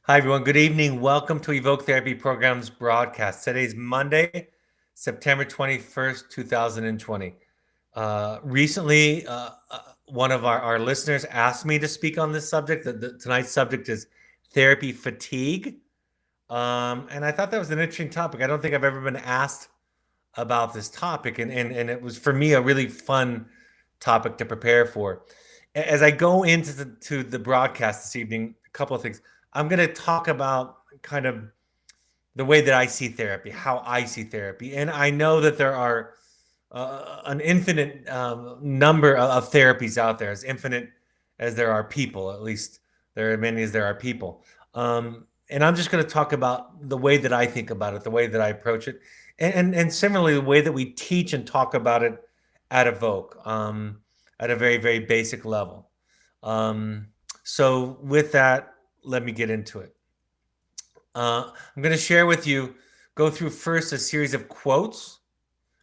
Hi, everyone. Good evening. Welcome to Evoke Therapy Program's broadcast. Today's Monday, September 21st, 2020. Recently, one of our listeners asked me to speak on this subject. Tonight's subject is therapy fatigue. And I thought that was an interesting topic. I don't think I've ever been asked about this topic. And it was, for me, a really fun topic to prepare for. As I go into the broadcast this evening, a couple of things. I'm going to talk about kind of the way that I see therapy, how I see therapy. And I know that there are an infinite number of therapies out there, as infinite as there are people, at least there are many as there are people. And I'm just going to talk about the way that I think about it, the way that I approach it, and similarly, the way that we teach and talk about it at Evoke at a very, very basic level. Um, so, with that, let me get into it. I'm going to share with you, go through first a series of quotes,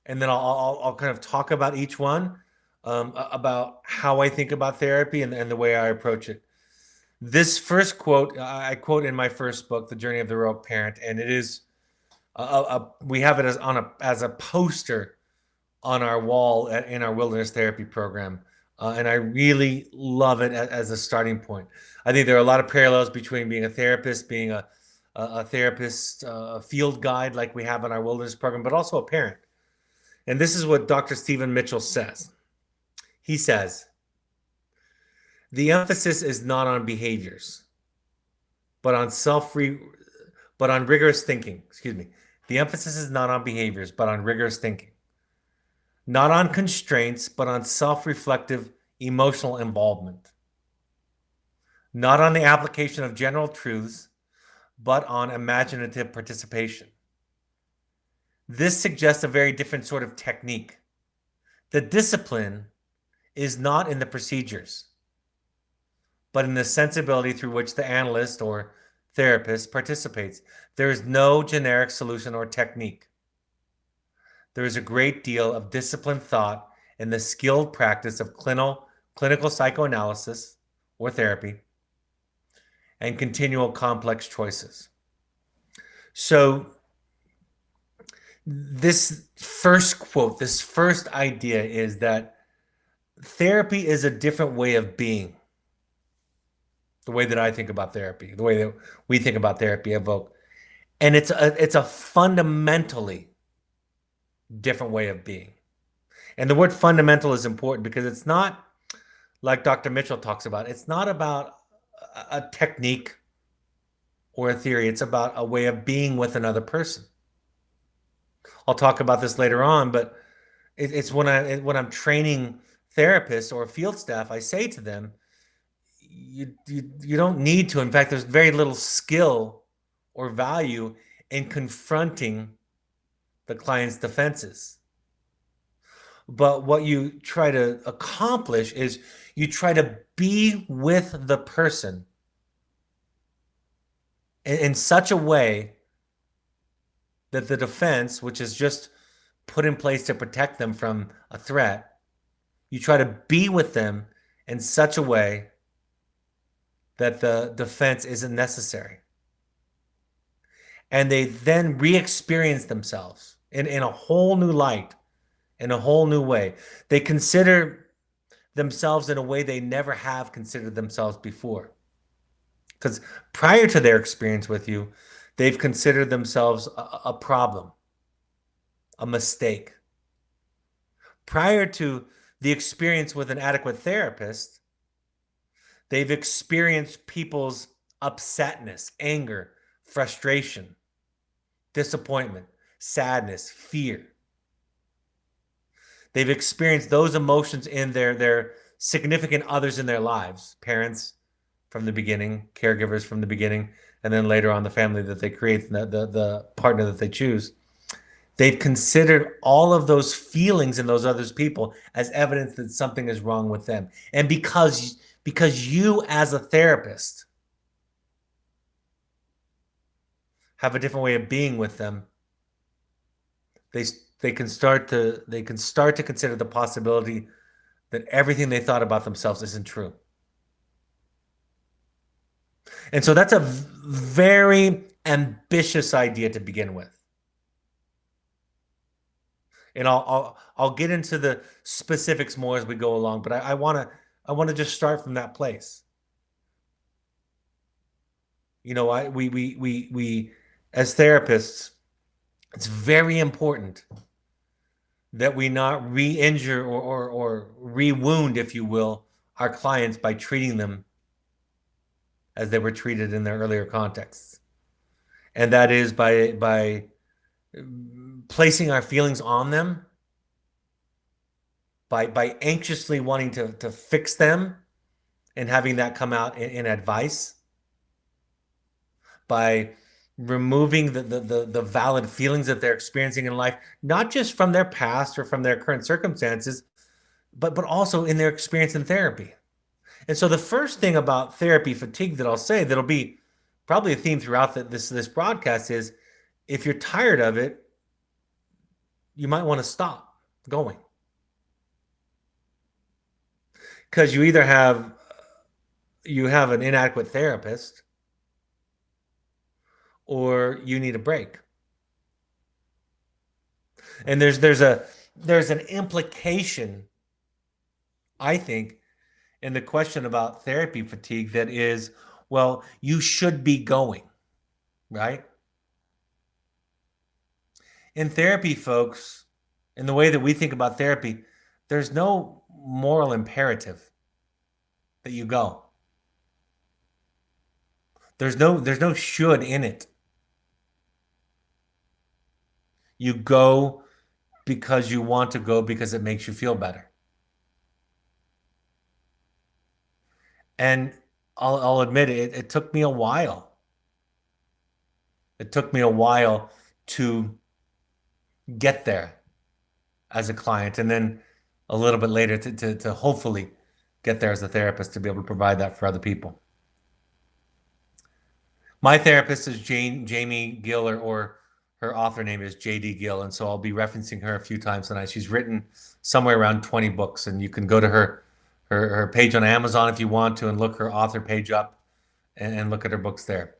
and then I'll kind of talk about each one, about how I think about therapy and the way I approach it. This first quote, I quote in my first book, The Journey of the Heroic Parent, and it is we have it as a poster on our wall in our wilderness therapy program. And I really love it as a starting point. I think there are a lot of parallels between being a therapist, being a therapist, a field guide like we have in our wilderness program, but also a parent. And this is what Dr. Stephen Mitchell says. He says, the emphasis is not on behaviors, but on but on rigorous thinking. Excuse me. The emphasis is not on behaviors, but on rigorous thinking. Not on constraints, but on self-reflective emotional involvement. Not on the application of general truths, but on imaginative participation. This suggests a very different sort of technique. The discipline is not in the procedures, but in the sensibility through which the analyst or therapist participates. There is no generic solution or technique. There is a great deal of disciplined thought in the skilled practice of clinical psychoanalysis or therapy and continual complex choices. So this first quote, this first idea is that therapy is a different way of being. The way that I think about therapy, the way that we think about therapy at Vogue. And it's a fundamentally different way of being. And the word fundamental is important because it's not, like Dr. Mitchell talks about, it's not about a technique or a theory. It's about a way of being with another person. I'll talk about this later on, but it's when I'm training therapists or field staff, I say to them, you don't need to. In fact, there's very little skill or value in confronting the client's defenses. But what you try to accomplish is you try to be with the person in such a way that the defense, which is just put in place to protect them from a threat, you try to be with them in such a way that the defense isn't necessary. And they then re-experience themselves in a whole new light, in a whole new way. They consider themselves in a way they never have considered themselves before. Because prior to their experience with you, they've considered themselves a problem, a mistake. Prior to the experience with an adequate therapist, they've experienced people's upsetness, anger, frustration, disappointment, sadness, fear. They've experienced those emotions in their significant others in their lives, parents from the beginning, caregivers from the beginning, and then later on the family that they create, the partner that they choose. They've considered all of those feelings in those other people as evidence that something is wrong with them. And because you as a therapist have a different way of being with them, they can start to consider the possibility that everything they thought about themselves isn't true. And so that's a very ambitious idea to begin with. And I'll get into the specifics more as we go along, but I want to just start from that place. We as therapists, it's very important that we not re-injure or re-wound, if you will, our clients by treating them as they were treated in their earlier contexts. And that is by placing our feelings on them, by anxiously wanting to fix them and having that come out in advice, by removing the valid feelings that they're experiencing in life, not just from their past or from their current circumstances, but also in their experience in therapy. And so the first thing about therapy fatigue that I'll say, that'll be probably a theme throughout this broadcast, is if you're tired of it, you might want to stop going. Because you have an inadequate therapist, or you need a break. And there's an implication, I think, in the question about therapy fatigue that is, well, you should be going, right? In therapy, folks, in the way that we think about therapy, there's no moral imperative that you go. There's no should in it. You go because you want to go, because it makes you feel better. And I'll admit it took me a while. It took me a while to get there as a client, and then a little bit later to hopefully get there as a therapist to be able to provide that for other people. My therapist is Jamie Gill, or her author name is JD Gill, and so I'll be referencing her a few times tonight. She's written somewhere around 20 books, and you can go to her page on Amazon if you want to, and look her author page up and look at her books there.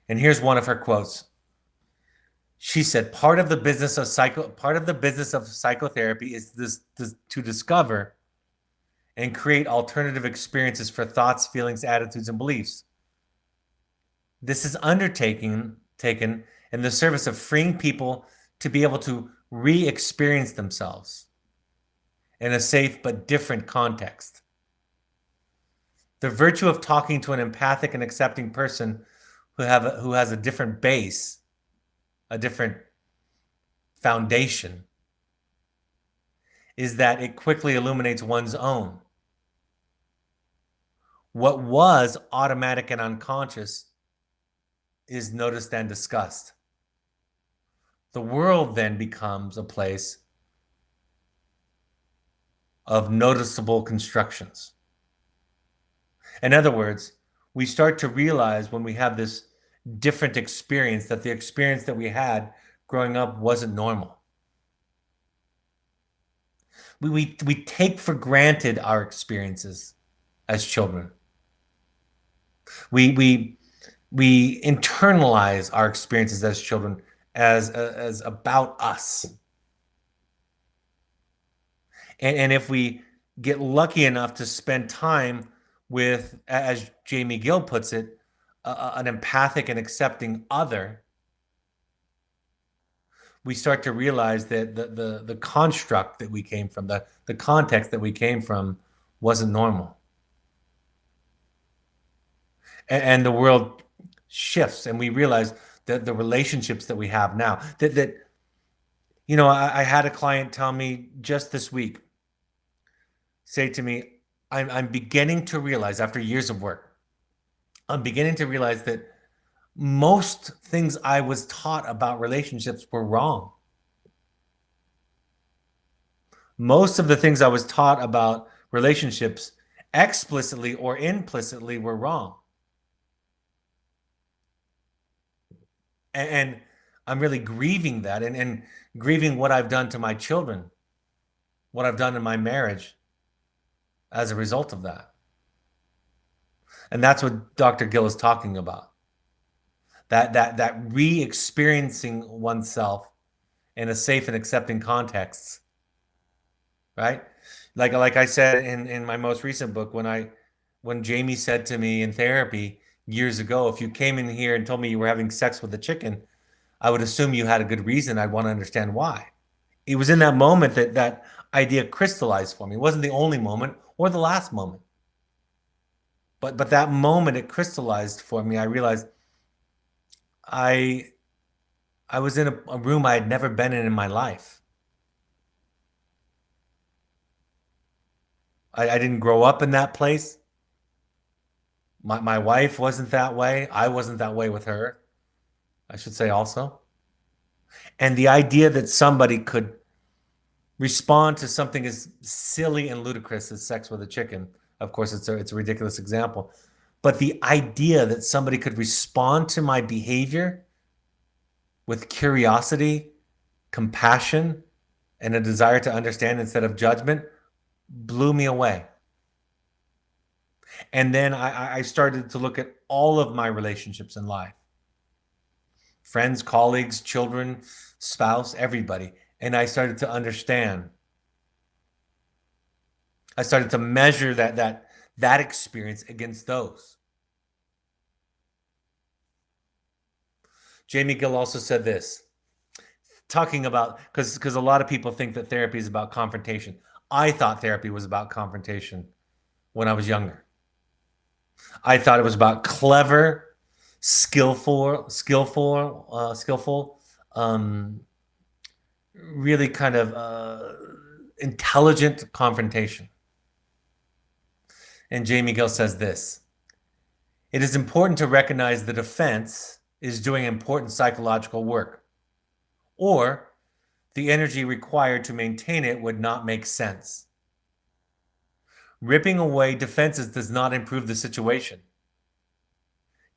And here's one of her quotes. She said, part of the business of psychotherapy is this to discover and create alternative experiences for thoughts, feelings, attitudes, and beliefs. This is taken in the service of freeing people to be able to re-experience themselves in a safe but different context. The virtue of talking to an empathic and accepting person who has a different base, a different foundation, is that it quickly illuminates one's own. What was automatic and unconscious is noticed and discussed. The world then becomes a place of noticeable constructions. In other words, we start to realize when we have this different experience that the experience that we had growing up wasn't normal. We take for granted our experiences as children. We internalize our experiences as children as about us. And if we get lucky enough to spend time with, as Jamie Gill puts it, an empathic and accepting other, we start to realize that the construct that we came from, the context that we came from, wasn't normal. And the world shifts, and we realize that the relationships that we have now, I had a client tell me just this week, say to me, I'm beginning to realize, after years of work, I'm beginning to realize that most things I was taught about relationships were wrong. Most of the things I was taught about relationships, explicitly or implicitly, were wrong. And I'm really grieving that, and grieving what I've done to my children, what I've done in my marriage as a result of that. And that's what Dr. Gill is talking about. That re-experiencing oneself in a safe and accepting context, right? Like I said in my most recent book, when Jamie said to me in therapy years ago, if you came in here and told me you were having sex with a chicken, I would assume you had a good reason. I'd want to understand why. It was in that moment that that idea crystallized for me. It wasn't the only moment or the last moment. But that moment it crystallized for me. I realized I I was in a room I had never been in my life. I didn't grow up in that place. My wife wasn't that way. I wasn't that way with her, I should say also. And the idea that somebody could respond to something as silly and ludicrous as sex with a chicken, of course, it's a ridiculous example. But the idea that somebody could respond to my behavior with curiosity, compassion, and a desire to understand instead of judgment blew me away. And then I started to look at all of my relationships in life, friends, colleagues, children, spouse, everybody. And I started to understand. I started to measure that experience against those. Jamie Gill also said this, talking about, because a lot of people think that therapy is about confrontation. I thought therapy was about confrontation when I was younger. I thought it was about clever, skillful, really kind of intelligent confrontation. And Jamie Gill says this: it is important to recognize the defense is doing important psychological work, or the energy required to maintain it would not make sense. Ripping away defenses does not improve the situation.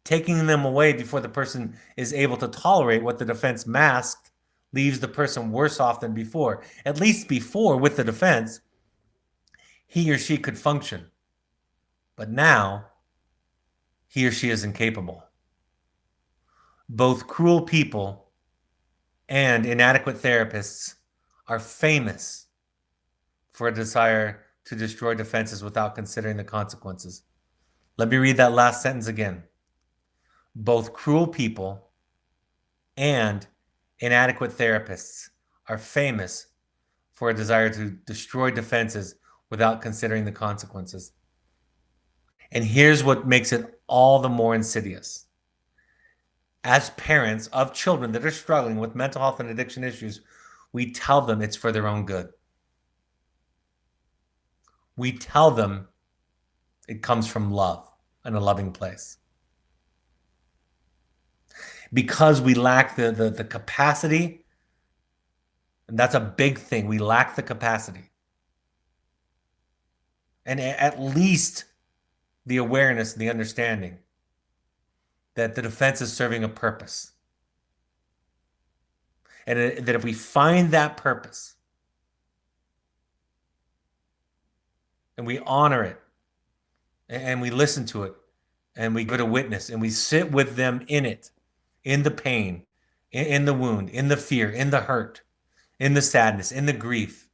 Taking them away before the person is able to tolerate what the defense masked leaves the person worse off than before. At least before, with the defense, he or she could function. But now, he or she is incapable. Both cruel people and inadequate therapists are famous for a desire to destroy defenses without considering the consequences. Let me read that last sentence again. Both cruel people and inadequate therapists are famous for a desire to destroy defenses without considering the consequences. And here's what makes it all the more insidious. As parents of children that are struggling with mental health and addiction issues, we tell them it's for their own good. We tell them it comes from love and a loving place. Because we lack the capacity, and that's a big thing. We lack the capacity. And at least the awareness and the understanding that the defense is serving a purpose. And that if we find that purpose and we honor it and we listen to it and we give it a witness and we sit with them in it, in the pain, in the wound, in the fear, in the hurt, in the sadness, in the grief,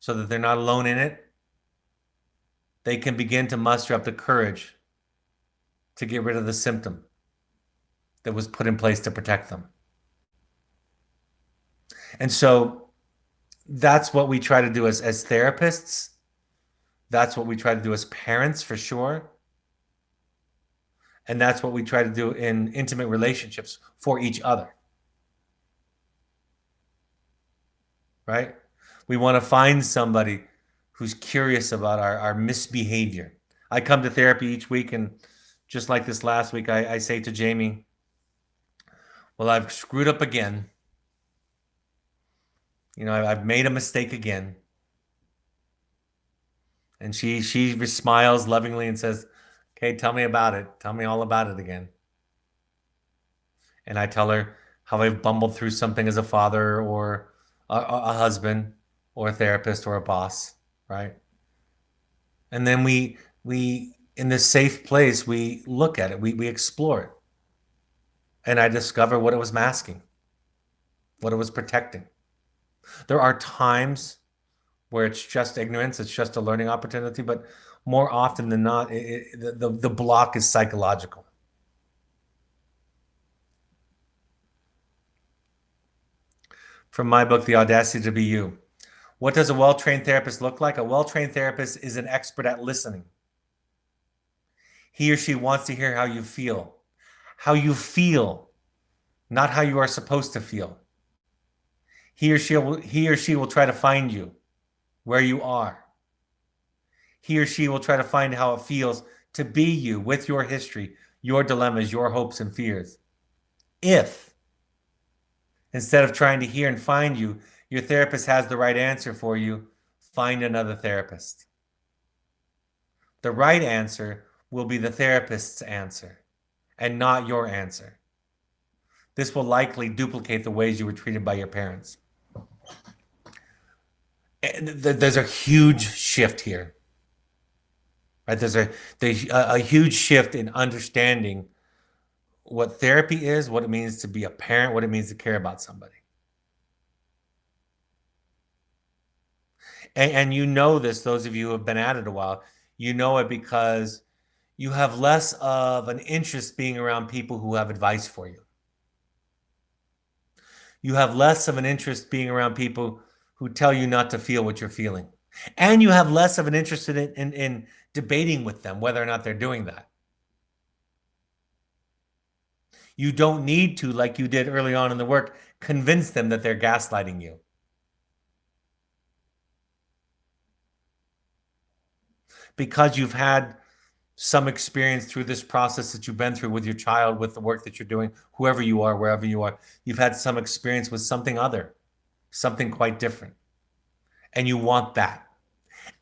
so that they're not alone in it, they can begin to muster up the courage to get rid of the symptom that was put in place to protect them. And so that's what we try to do as therapists. That's what we try to do as parents, for sure. And that's what we try to do in intimate relationships for each other. Right? We want to find somebody who's curious about our misbehavior. I come to therapy each week, and just like this last week, I say to Jamie, well, I've screwed up again. You know, I've made a mistake again. And she smiles lovingly and says, okay, tell me about it. Tell me all about it again. And I tell her how I've bumbled through something as a father or a husband or a therapist or a boss, right? And then we We, in this safe place, we look at it, we explore it. And I discover what it was masking, what it was protecting. There are times where it's just ignorance, it's just a learning opportunity, but more often than not, the block is psychological. From my book, The Audacity to Be You. What does a well-trained therapist look like? A well-trained therapist is an expert at listening. He or she wants to hear how you feel, not how you are supposed to feel. He or she will try to find you where you are. He or she will try to find how it feels to be you with your history, your dilemmas, your hopes and fears. If, instead of trying to hear and find you, your therapist has the right answer for you, find another therapist. The right answer will be the therapist's answer and not your answer. This will likely duplicate the ways you were treated by your parents. And there's a huge shift here, right? There's a huge shift in understanding what therapy is, what it means to be a parent, what it means to care about somebody. And you know this, those of you who have been at it a while, you know it because you have less of an interest being around people who have advice for you. You have less of an interest being around people who tell you not to feel what you're feeling. And you have less of an interest in debating with them whether or not they're doing that. You don't need to, like you did early on in the work, convince them that they're gaslighting you. Because you've had some experience through this process that you've been through with your child, with the work that you're doing, whoever you are, wherever you are, you've had some experience with something other, something quite different. And you want that.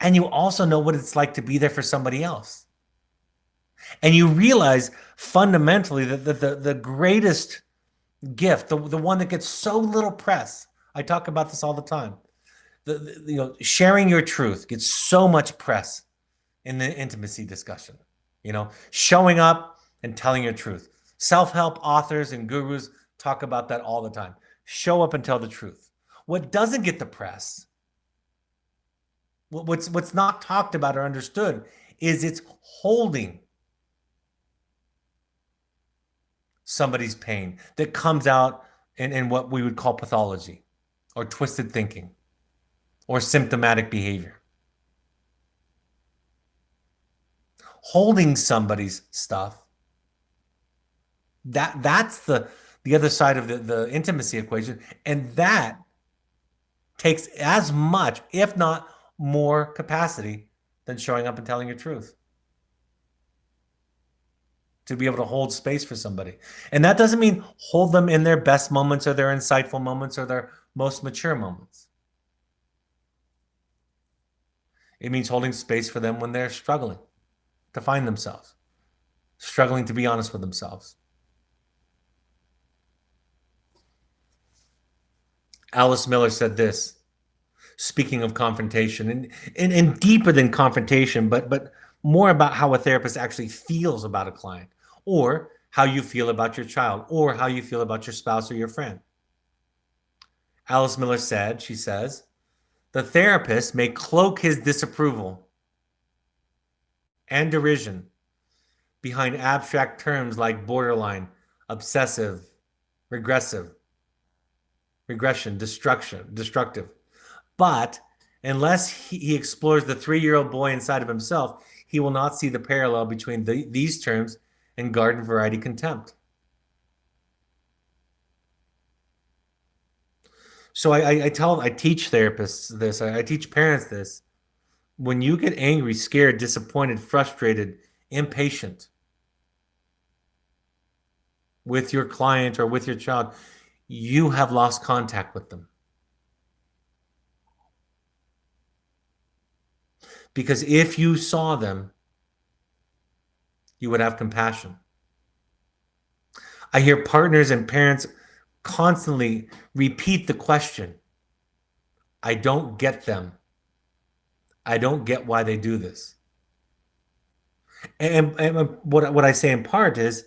And you also know what it's like to be there for somebody else. And you realize fundamentally that the greatest gift, the one that gets so little press, I talk about this all the time, sharing your truth gets so much press in the intimacy discussion, showing up and telling your truth. Self-help authors and gurus talk about that all the time. Show up and tell the truth. What doesn't get the press, what's not talked about or understood, is it's holding somebody's pain that comes out in what we would call pathology or twisted thinking or symptomatic behavior. Holding somebody's stuff, that's the other side of the intimacy equation, and that takes as much, if not more, capacity than showing up and telling your truth. To be able to hold space for somebody. And that doesn't mean hold them in their best moments or their insightful moments or their most mature moments. It means holding space for them when they're struggling to find themselves, struggling to be honest with themselves. Alice Miller said this, speaking of confrontation, and deeper than confrontation, but more about how a therapist actually feels about a client, or how you feel about your child, or how you feel about your spouse or your friend. Alice Miller said, she says, the therapist may cloak his disapproval and derision behind abstract terms like borderline, obsessive, regression, destructive. But unless he explores the 3-year-old boy inside of himself, he will not see the parallel between these terms and garden variety contempt. So I teach therapists this, I teach parents this. When you get angry, scared, disappointed, frustrated, impatient with your client or with your child, you have lost contact with them. Because if you saw them, you would have compassion. I hear partners and parents constantly repeat the question, I don't get them. I don't get why they do this. And what I say in part is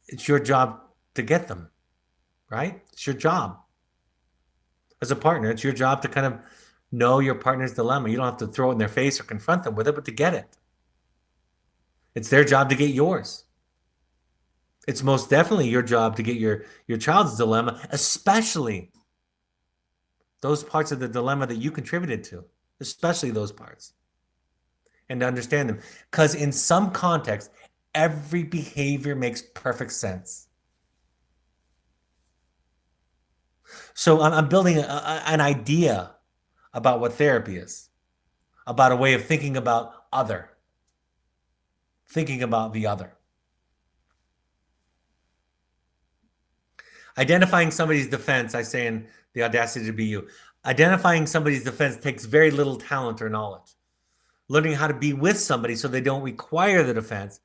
it's your job to get them, right? It's your job as a partner. It's your job to kind of know your partner's dilemma. You don't have to throw it in their face or confront them with it, but to get it. It's their job to get yours. It's most definitely your job to get your child's dilemma, especially those parts of the dilemma that you contributed to, especially those parts, and to understand them. Because in some context, every behavior makes perfect sense. So I'm building an idea about what therapy is, about a way of thinking about thinking about the other. Identifying somebody's defense, I say in The Audacity to Be You, identifying somebody's defense takes very little talent or knowledge. Learning how to be with somebody so they don't require the defense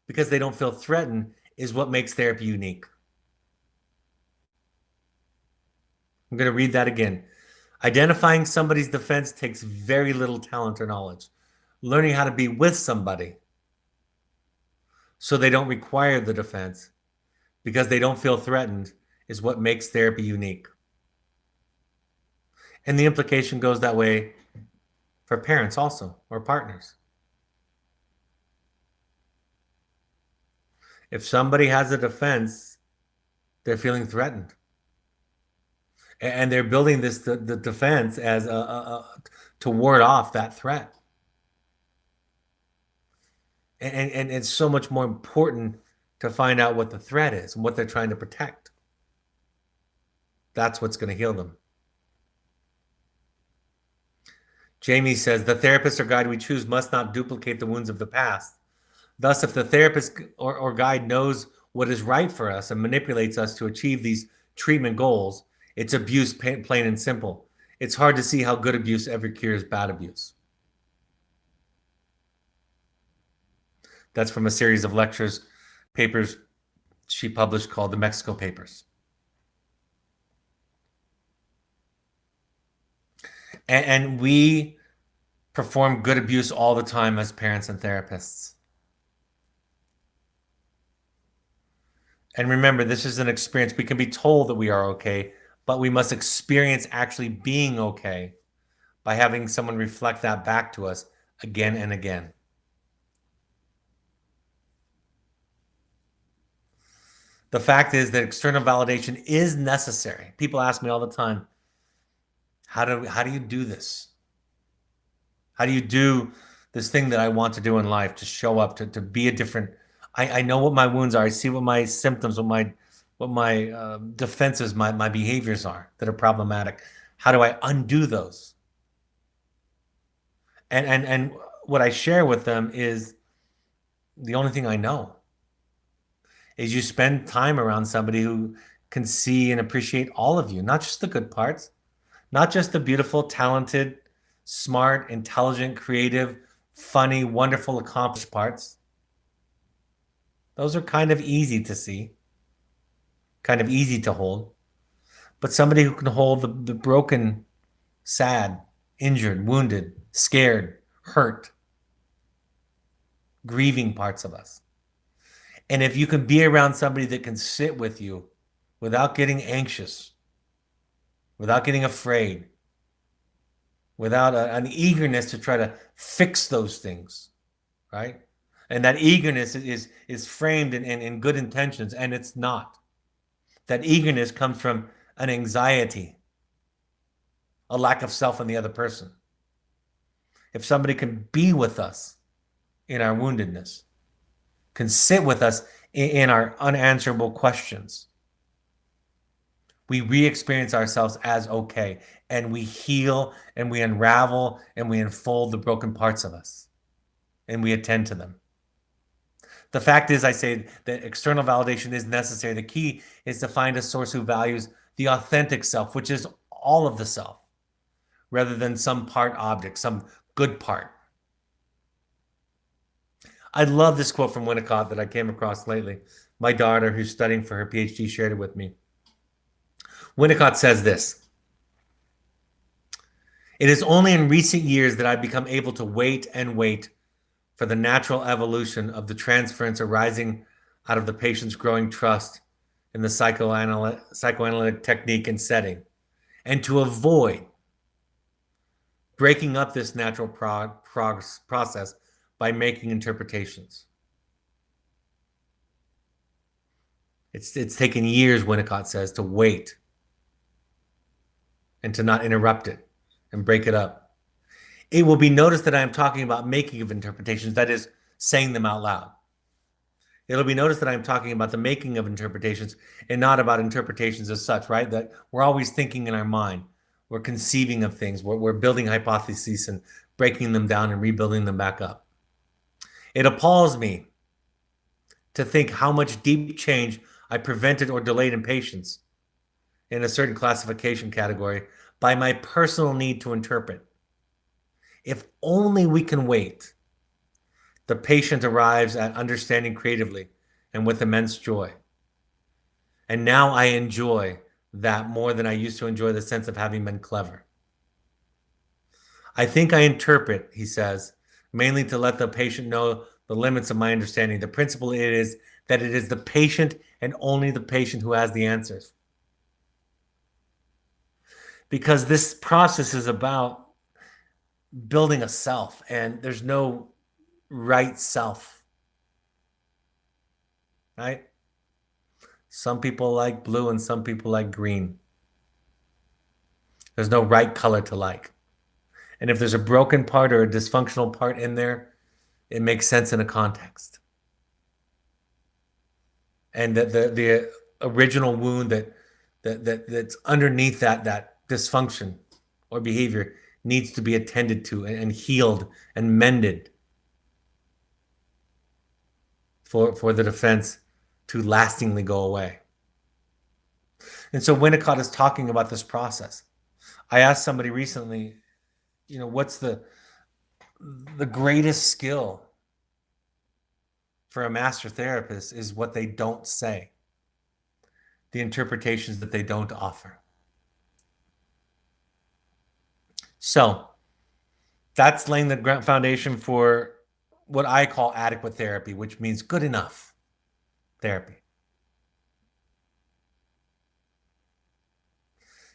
because they don't feel threatened is what makes therapy unique. I'm going to read that again. Identifying somebody's defense takes very little talent or knowledge. Learning how to be with somebody so they don't require the defense because they don't feel threatened is what makes therapy unique. And the implication goes that way for parents also, or partners. If somebody has a defense, they're feeling threatened. And they're building the defense as to ward off that threat. And it's so much more important to find out what the threat is and what they're trying to protect. That's what's going to heal them. Jamie says, the therapist or guide we choose must not duplicate the wounds of the past. Thus, if the therapist or guide knows what is right for us and manipulates us to achieve these treatment goals, it's abuse, plain and simple. It's hard to see how good abuse ever cures bad abuse. That's from a series of papers she published called the Mexico Papers. And we perform good abuse all the time as parents and therapists. And remember, this is an experience. We can be told that we are okay, but we must experience actually being okay by having someone reflect that back to us again and again. The fact is that external validation is necessary. People ask me all the time, how do you do this? How do you do this thing that I want to do in life, to show up, to be a different? I know what my wounds are. I see what my symptoms, what my defenses, my behaviors are that are problematic. How do I undo those? And what I share with them is the only thing I know is you spend time around somebody who can see and appreciate all of you, not just the good parts, not just the beautiful, talented, smart, intelligent, creative, funny, wonderful, accomplished parts. Those are kind of easy to see, kind of easy to hold. But somebody who can hold the broken, sad, injured, wounded, scared, hurt, grieving parts of us. And if you can be around somebody that can sit with you without getting anxious, without getting afraid, without an eagerness to try to fix those things, right? And that eagerness is framed in good intentions, and it's not. That eagerness comes from an anxiety, a lack of self in the other person. If somebody can be with us in our woundedness, can sit with us in our unanswerable questions, we re-experience ourselves as okay, and we heal and we unravel and we unfold the broken parts of us, and we attend to them. The fact is, I say that external validation is necessary. The key is to find a source who values the authentic self, which is all of the self, rather than some part object, some good part. I love this quote from Winnicott that I came across lately. My daughter, who's studying for her PhD, shared it with me. Winnicott says this: "It is only in recent years that I've become able to wait and wait for the natural evolution of the transference arising out of the patient's growing trust in the psychoanalytic technique and setting, and to avoid breaking up this natural process by making interpretations. It's taken years, Winnicott says, to wait and to not interrupt it and break it up. It will be noticed that I am talking about making of interpretations, that is, saying them out loud. It'll be noticed that I'm talking about the making of interpretations and not about interpretations as such, right? That we're always thinking in our mind. We're conceiving of things. We're building hypotheses and breaking them down and rebuilding them back up. It appalls me to think how much deep change I prevented or delayed in patients in a certain classification category by my personal need to interpret. If only we can wait, the patient arrives at understanding creatively and with immense joy. And now I enjoy that more than I used to enjoy the sense of having been clever. I think I interpret, he says, mainly to let the patient know the limits of my understanding. The principle is that it is the patient and only the patient who has the answers. Because this process is about building a self, and there's no right self, right? Some people like blue and some people like green. There's no right color to like. And if there's a broken part or a dysfunctional part in there, it makes sense in a context. And that the original wound that's underneath that dysfunction or behavior needs to be attended to and healed and mended for the defense to lastingly go away. And so Winnicott is talking about this process. I asked somebody recently, what's the greatest skill for a master therapist is what they don't say, the interpretations that they don't offer. So that's laying the foundation for what I call adequate therapy, which means good enough therapy.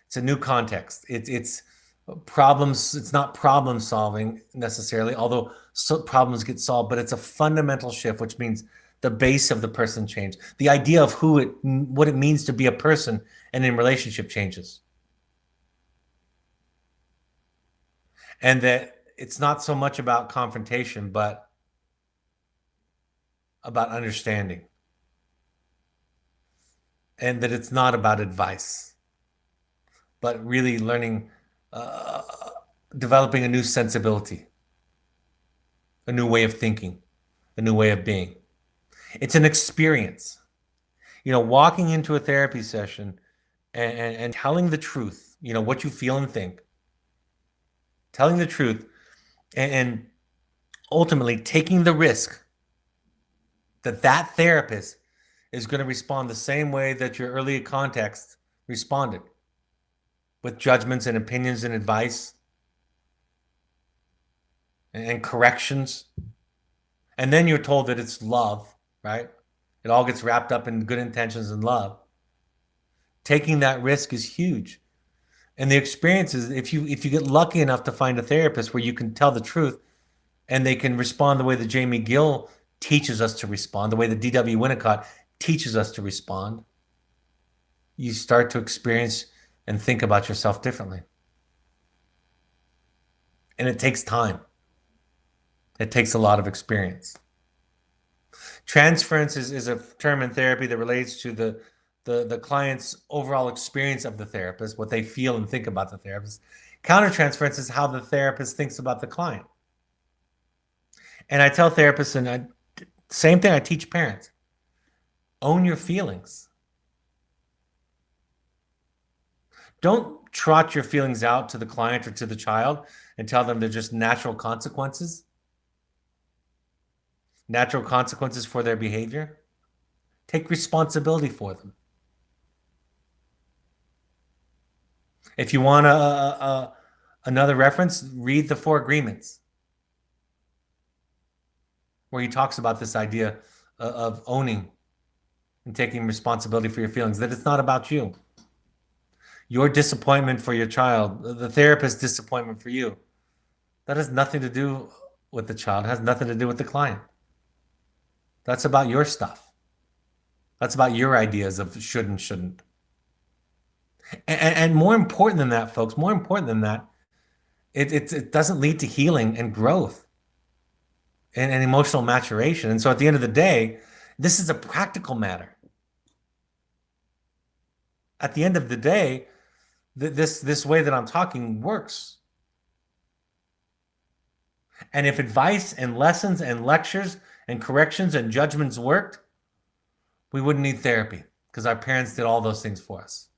It's a new context. It's problems. It's not problem solving necessarily, although problems get solved, but it's a fundamental shift, which means the base of the person changed. The idea of what it means to be a person and in relationship changes. And that it's not so much about confrontation, but about understanding. And that it's not about advice, but really learning, developing a new sensibility, a new way of thinking, a new way of being. It's an experience. Walking into a therapy session and telling the truth, what you feel and think, telling the truth, and ultimately taking the risk that therapist is going to respond the same way that your early context responded, with judgments and opinions and advice and corrections. And then you're told that it's love, right? It all gets wrapped up in good intentions and love. Taking that risk is huge. And the experience is, if you get lucky enough to find a therapist where you can tell the truth and they can respond the way that Jamie Gill teaches us to respond, the way that D.W. Winnicott teaches us to respond, you start to experience and think about yourself differently. And it takes time. It takes a lot of experience. Transference is a term in therapy that relates to the client's overall experience of the therapist, what they feel and think about the therapist. Countertransference is how the therapist thinks about the client. And I tell therapists, and same thing I teach parents, own your feelings. Don't trot your feelings out to the client or to the child and tell them they're just natural consequences for their behavior. Take responsibility for them. If you want another reference, read the 4 Agreements. where he talks about this idea of owning and taking responsibility for your feelings, that it's not about you. Your disappointment for your child, the therapist's disappointment for you, that has nothing to do with the child, it has nothing to do with the client. That's about your stuff. That's about your ideas of should and shouldn't. And more important than that, folks, more important than that, it doesn't lead to healing and growth and emotional maturation. And so at the end of the day, this is a practical matter. At the end of the day, this way that I'm talking works. And if advice and lessons and lectures and corrections and judgments worked, we wouldn't need therapy because our parents did all those things for us.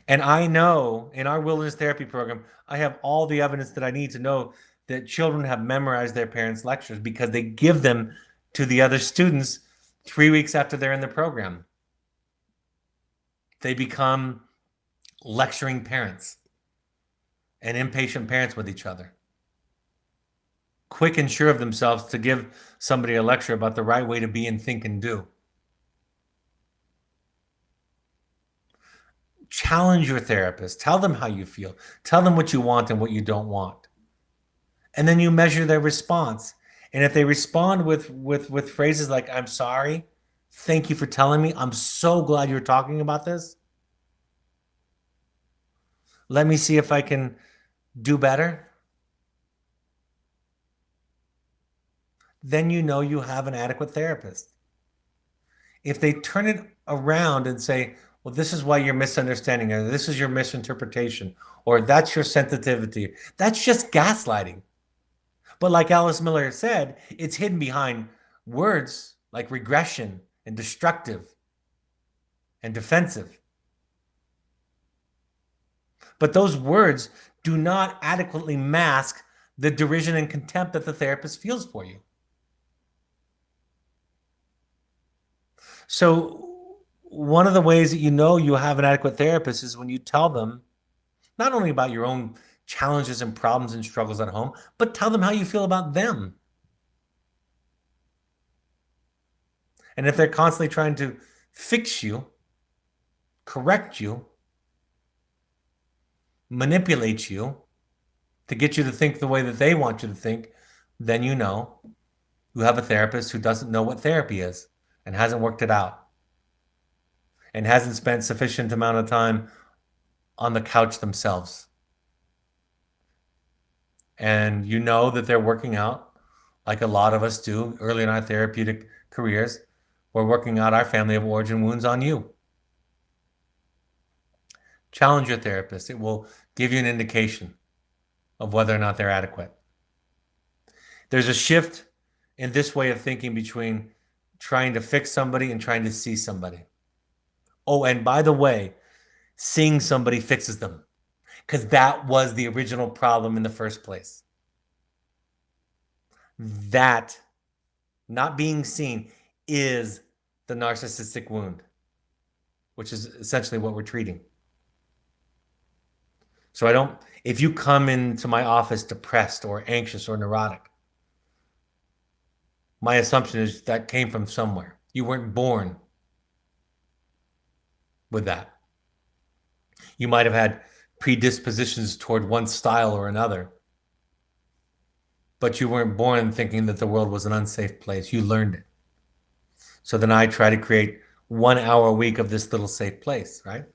And I know in our wilderness therapy program, I have all the evidence that I need to know that children have memorized their parents' lectures because they give them to the other students 3 weeks after they're in the program. They become lecturing parents and impatient parents with each other, quick and sure of themselves to give somebody a lecture about the right way to be and think and do. Challenge your therapist. Tell them how you feel. Tell them what you want and what you don't want. And then you measure their response. And if they respond with phrases like, I'm sorry, thank you for telling me, I'm so glad you're talking about this, let me see if I can do better, then you know you have an adequate therapist. If they turn it around and say, well, this is why you're misunderstanding, or this is your misinterpretation, or that's your sensitivity, that's just gaslighting. But like Alice Miller said, it's hidden behind words like regression and destructive and defensive. But those words do not adequately mask the derision and contempt that the therapist feels for you. So one of the ways that you know you have an adequate therapist is when you tell them not only about your own challenges and problems and struggles at home, but tell them how you feel about them. And if they're constantly trying to fix you, correct you, manipulate you to get you to think the way that they want you to think, then you know you have a therapist who doesn't know what therapy is and hasn't worked it out and hasn't spent sufficient amount of time on the couch themselves. And you know that they're working out like a lot of us do early in our therapeutic careers. We're working out our family of origin wounds on you. Challenge your therapist. It will give you an indication of whether or not they're adequate. There's a shift in this way of thinking between trying to fix somebody and trying to see somebody. Oh, and by the way, seeing somebody fixes them because that was the original problem in the first place. That, not being seen, is the narcissistic wound, which is essentially what we're treating. So if you come into my office depressed or anxious or neurotic, my assumption is that came from somewhere. You weren't born with that. You might have had predispositions toward one style or another, but you weren't born thinking that the world was an unsafe place. You learned it. So then I try to create 1 hour a week of this little safe place, right?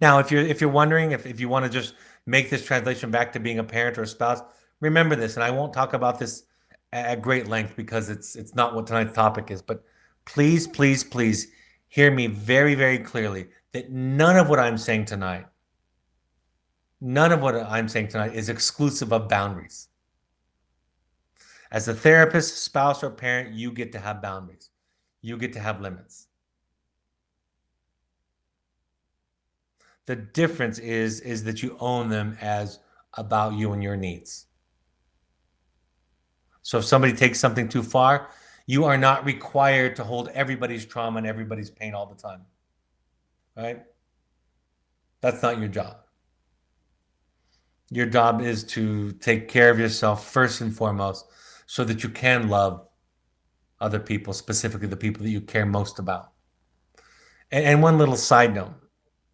Now, if you're wondering if you want to just make this translation back to being a parent or a spouse, remember this, and I won't talk about this at great length because it's not what tonight's topic is, but please, please, please hear me very, very clearly that none of what I'm saying tonight is exclusive of boundaries. As a therapist, spouse, or parent, you get to have boundaries. You get to have limits. The difference is that you own them as about you and your needs. So if somebody takes something too far, you are not required to hold everybody's trauma and everybody's pain all the time. Right? That's not your job. Your job is to take care of yourself first and foremost so that you can love other people, specifically the people that you care most about. And one little side note,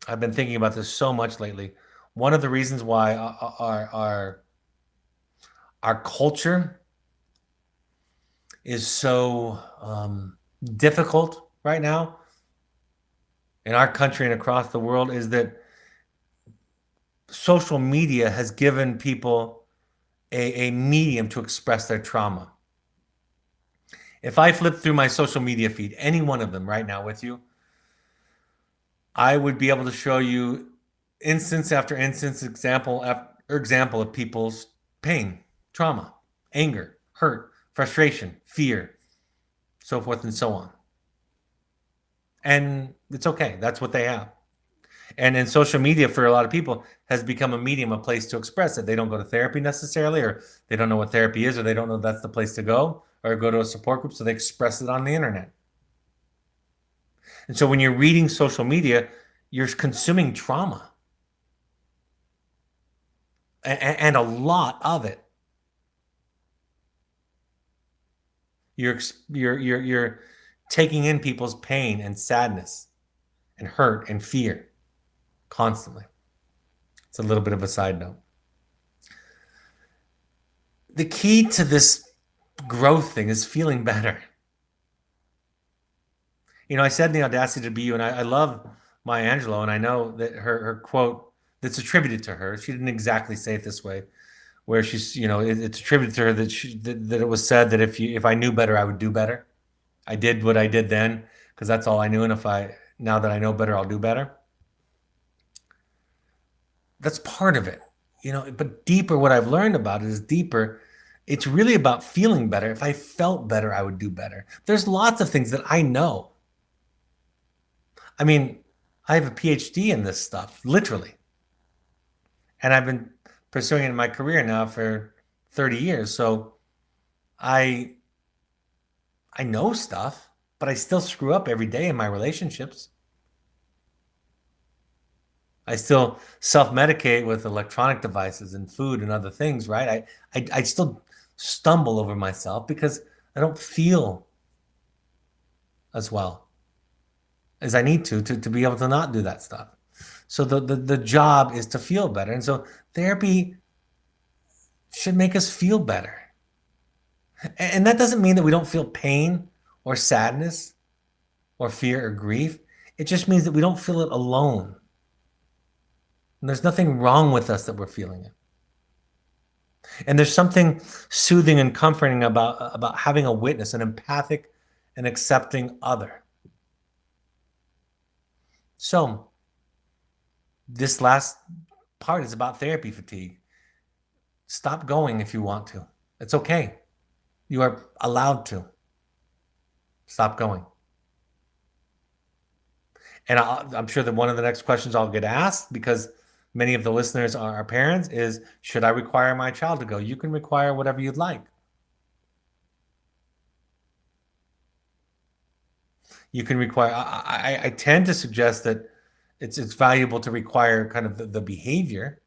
I've been thinking about this so much lately. One of the reasons why our culture is so difficult right now in our country and across the world is that social media has given people a medium to express their trauma. If I flip through my social media feed, any one of them right now with you, I would be able to show you instance after instance, example after example of people's pain, trauma, anger, hurt, frustration, fear, so forth and so on. And it's okay. That's what they have. And in social media, for a lot of people, has become a medium, a place to express it. They don't go to therapy necessarily, or they don't know what therapy is, or they don't know that's the place to go, or go to a support group, so they express it on the internet. And so when you're reading social media, you're consuming trauma, and a lot of it. You're taking in people's pain and sadness and hurt and fear constantly. It's a little bit of a side note. The key to this growth thing is feeling better. You know, I said in the Audacity to Be You, and I love Maya Angelou, and I know that her quote that's attributed to her, she didn't exactly say it this way, where she's, you know, it's attributed to her that it was said that if I knew better, I would do better. I did what I did then because that's all I knew, and now that I know better, I'll do better. That's part of it, you know. But deeper, what I've learned about it is deeper. It's really about feeling better. If I felt better, I would do better. There's lots of things that I know. I mean, I have a PhD in this stuff, literally. And I've been pursuing it in my career now for 30 years. So I know stuff, but I still screw up every day in my relationships. I still self-medicate with electronic devices and food and other things, right? I still stumble over myself because I don't feel as well as I need to be able to not do that stuff. So the job is to feel better. And so therapy should make us feel better. And that doesn't mean that we don't feel pain or sadness or fear or grief. It just means that we don't feel it alone. And there's nothing wrong with us that we're feeling it. And there's something soothing and comforting about having a witness, an empathic and accepting other. So this last part is about therapy fatigue. Stop going if you want to. It's okay. You are allowed to. Stop going. And I'm sure that one of the next questions I'll get asked, because many of the listeners are parents, is, should I require my child to go? You can require whatever you'd like. You can require, I tend to suggest that it's valuable to require kind of the behavior,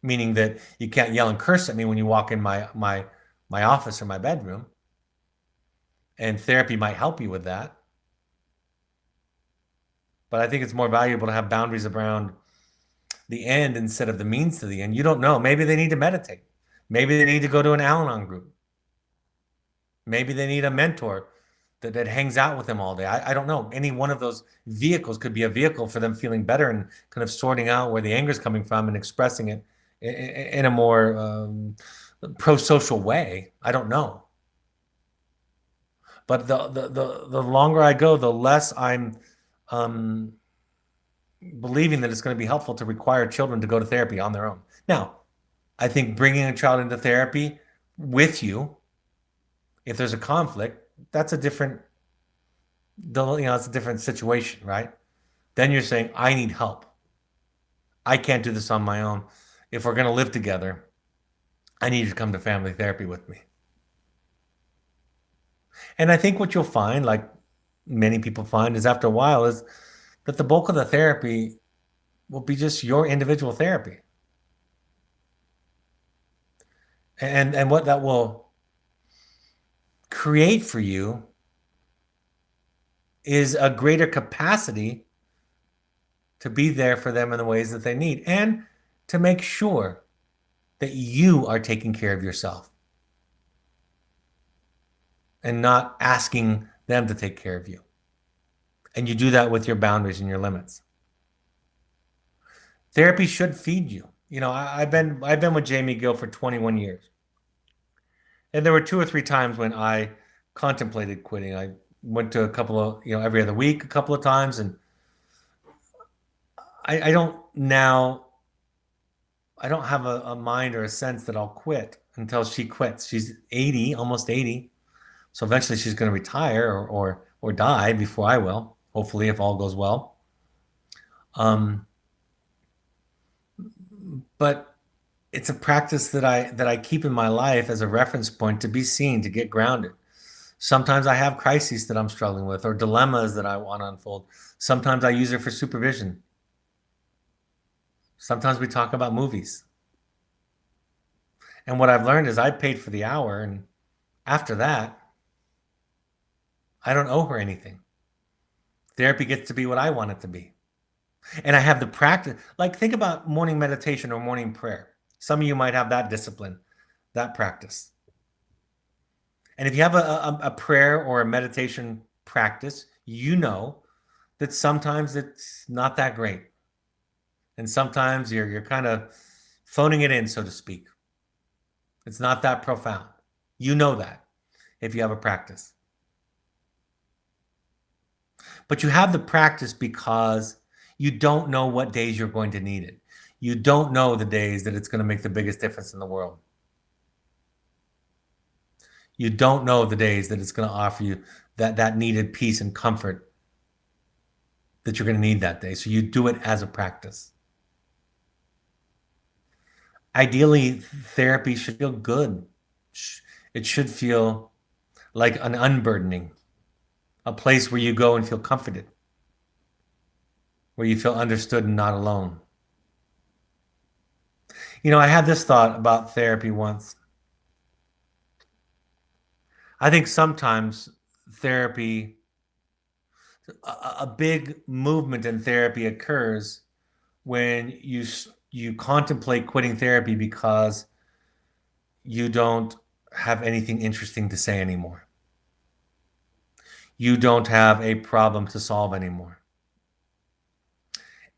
meaning that you can't yell and curse at me when you walk in my office or my bedroom. And therapy might help you with that. But I think it's more valuable to have boundaries around the end instead of the means to the end. You don't know. Maybe they need to meditate. Maybe they need to go to an Al-Anon group. Maybe they need a mentor that hangs out with them all day. I don't know. Any one of those vehicles could be a vehicle for them feeling better and kind of sorting out where the anger is coming from and expressing it in a more pro-social way. I don't know. But the longer I go, the less I'm believing that it's going to be helpful to require children to go to therapy on their own. Now, I think bringing a child into therapy with you, if there's a conflict, that's a different, it's a different situation, right? Then you're saying, I need help. I can't do this on my own. If we're going to live together, I need you to come to family therapy with me. And I think what you'll find, like many people find, is after a while, is that the bulk of the therapy will be just your individual therapy. And what that will create for you is a greater capacity to be there for them in the ways that they need and to make sure that you are taking care of yourself and not asking them to take care of you. And you do that with your boundaries and your limits. Therapy should feed you. I've been with Jamie Gill for 21 years. And there were two or three times when I contemplated quitting. I went to a couple of, every other week, a couple of times. And I don't now, I don't have a mind or a sense that I'll quit until she quits. She's 80, almost 80. So eventually she's going to retire or die before I will, hopefully, if all goes well. But it's a practice that I keep in my life as a reference point to be seen, to get grounded. Sometimes I have crises that I'm struggling with or dilemmas that I want to unfold. Sometimes I use it for supervision. Sometimes we talk about movies. And what I've learned is I paid for the hour, and after that, I don't owe her anything. Therapy gets to be what I want it to be. And I have the practice. Like, think about morning meditation or morning prayer. Some of you might have that discipline, that practice. And if you have a prayer or a meditation practice, you know that sometimes it's not that great. And sometimes you're kind of phoning it in, so to speak. It's not that profound. You know that if you have a practice. But you have the practice because you don't know what days you're going to need it. You don't know the days that it's going to make the biggest difference in the world. You don't know the days that it's going to offer you that needed peace and comfort that you're going to need that day. So you do it as a practice. Ideally, therapy should feel good. It should feel like an unburdening, a place where you go and feel comforted, where you feel understood and not alone. I had this thought about therapy once. I think sometimes therapy, a big movement in therapy occurs when you contemplate quitting therapy because you don't have anything interesting to say anymore. You don't have a problem to solve anymore.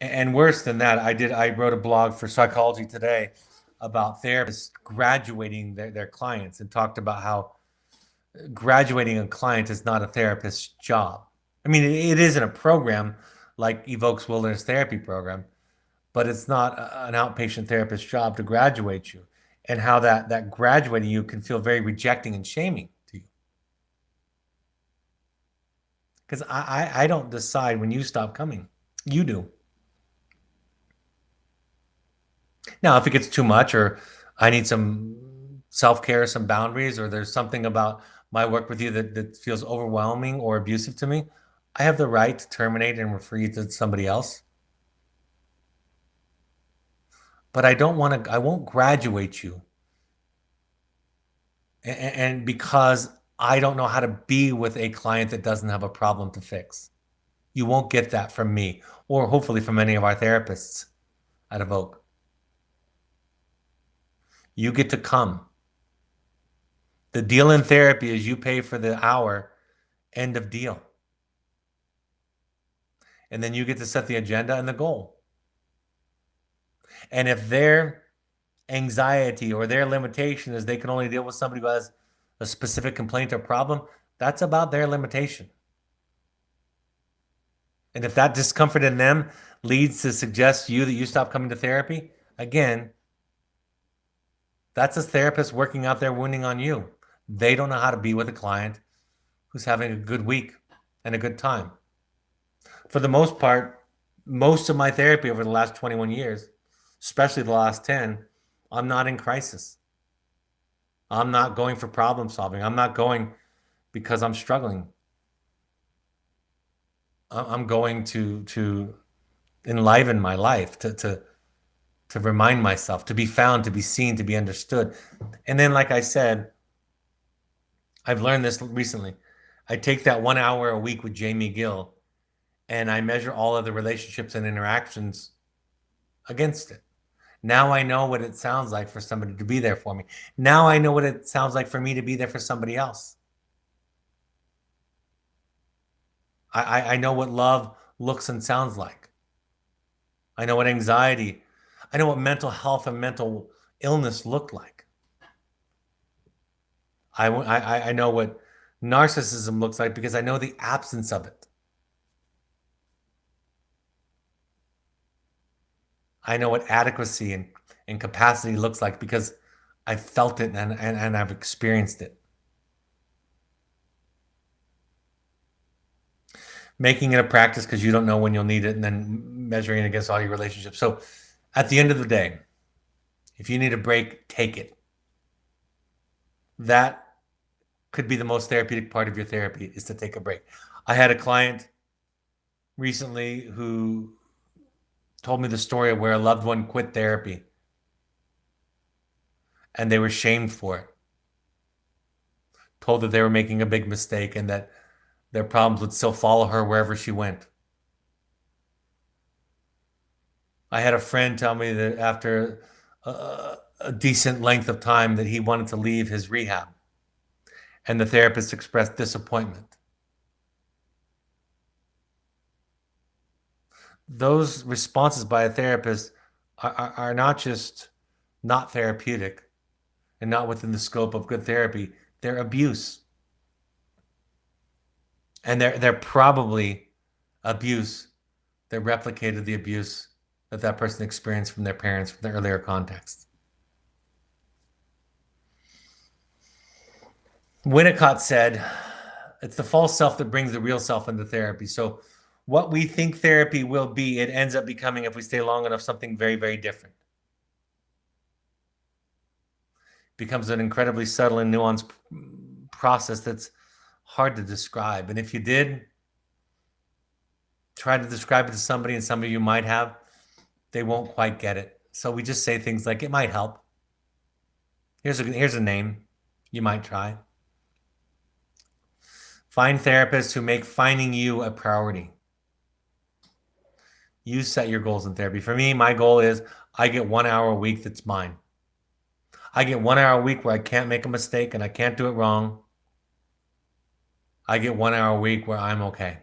And worse than that, I wrote a blog for Psychology Today about therapists graduating their clients and talked about how graduating a client is not a therapist's job. I mean, it isn't a program like Evoke's Wilderness Therapy Program, but it's not an outpatient therapist's job to graduate you, and how that graduating you can feel very rejecting and shaming to you. Because I don't decide when you stop coming. You do. Now, if it gets too much, or I need some self-care, some boundaries, or there's something about my work with you that feels overwhelming or abusive to me, I have the right to terminate and refer you to somebody else. But I won't graduate you. And because I don't know how to be with a client that doesn't have a problem to fix. You won't get that from me, or hopefully from any of our therapists at Evoke. You get to come. The deal in therapy is you pay for the hour, end of deal. And then you get to set the agenda and the goal. And if their anxiety or their limitation is they can only deal with somebody who has a specific complaint or problem, that's about their limitation. And if that discomfort in them leads to suggest to you that you stop coming to therapy, again, that's a therapist working out their wounding on you. They don't know how to be with a client who's having a good week and a good time. For the most part, most of my therapy over the last 21 years, especially the last 10, I'm not in crisis. I'm not going for problem solving. I'm not going because I'm struggling. I'm going to enliven my life, to to remind myself, to be found, to be seen, to be understood. And then, like I said, I've learned this recently. I take that 1 hour a week with Jamie Gill and I measure all of the relationships and interactions against it. Now I know what it sounds like for somebody to be there for me. Now I know what it sounds like for me to be there for somebody else. I know what love looks and sounds like. I know what anxiety, I know what mental health and mental illness look like. I know what narcissism looks like because I know the absence of it. I know what adequacy and capacity looks like because I've felt it and I've experienced it. Making it a practice because you don't know when you'll need it, and then measuring it against all your relationships. So at the end of the day, if you need a break, take it. That could be the most therapeutic part of your therapy, is to take a break. I had a client recently who told me the story of where a loved one quit therapy and they were shamed for it, told that they were making a big mistake and that their problems would still follow her wherever she went. I had a friend tell me that after a decent length of time that he wanted to leave his rehab, and the therapist expressed disappointment. Those responses by a therapist are not just not therapeutic and not within the scope of good therapy, they're abuse. And they're probably abuse that replicated the abuse that that person experienced from their parents from the earlier context. Winnicott said, it's the false self that brings the real self into therapy. So what we think therapy will be, it ends up becoming, if we stay long enough, something very, very different. It becomes an incredibly subtle and nuanced process that's hard to describe. And if you did try to describe it to somebody, and some of you might have, they won't quite get it. So we just say things like, it might help. Here's a name you might try. Find therapists who make finding you a priority. You set your goals in therapy. For me, my goal is I get 1 hour a week that's mine. I get 1 hour a week where I can't make a mistake and I can't do it wrong. I get 1 hour a week where I'm okay.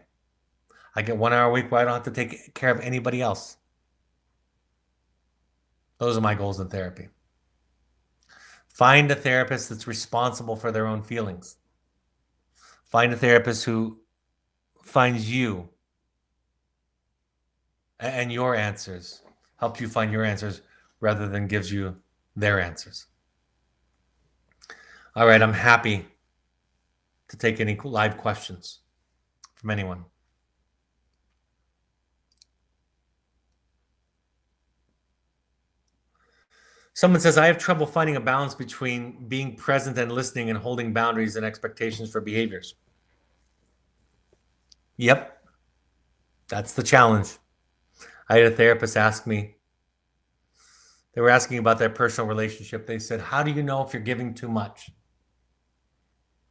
I get 1 hour a week where I don't have to take care of anybody else. Those are my goals in therapy. Find a therapist that's responsible for their own feelings. Find a therapist who finds you and your answers, helps you find your answers rather than gives you their answers. All right, I'm happy to take any live questions from anyone. Someone says, I have trouble finding a balance between being present and listening and holding boundaries and expectations for behaviors. Yep, that's the challenge. I had a therapist ask me, they were asking about their personal relationship. They said, how do you know if you're giving too much?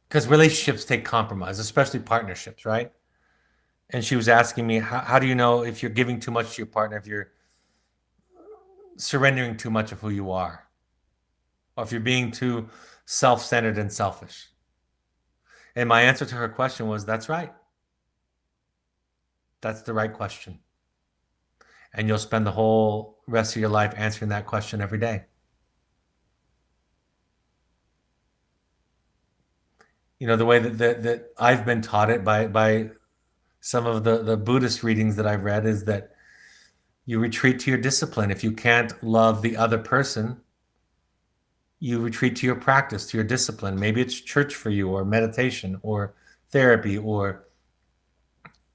Because relationships take compromise, especially partnerships, right? And she was asking me, how do you know if you're giving too much to your partner, if you're surrendering too much of who you are, or if you're being too self-centered and selfish? And my answer to her question was, that's right. That's the right question. And you'll spend the whole rest of your life answering that question every day. You know, the way that I've been taught it by some of the Buddhist readings that I've read is that you retreat to your discipline. If you can't love the other person, you retreat to your practice, to your discipline. Maybe it's church for you, or meditation, or therapy, or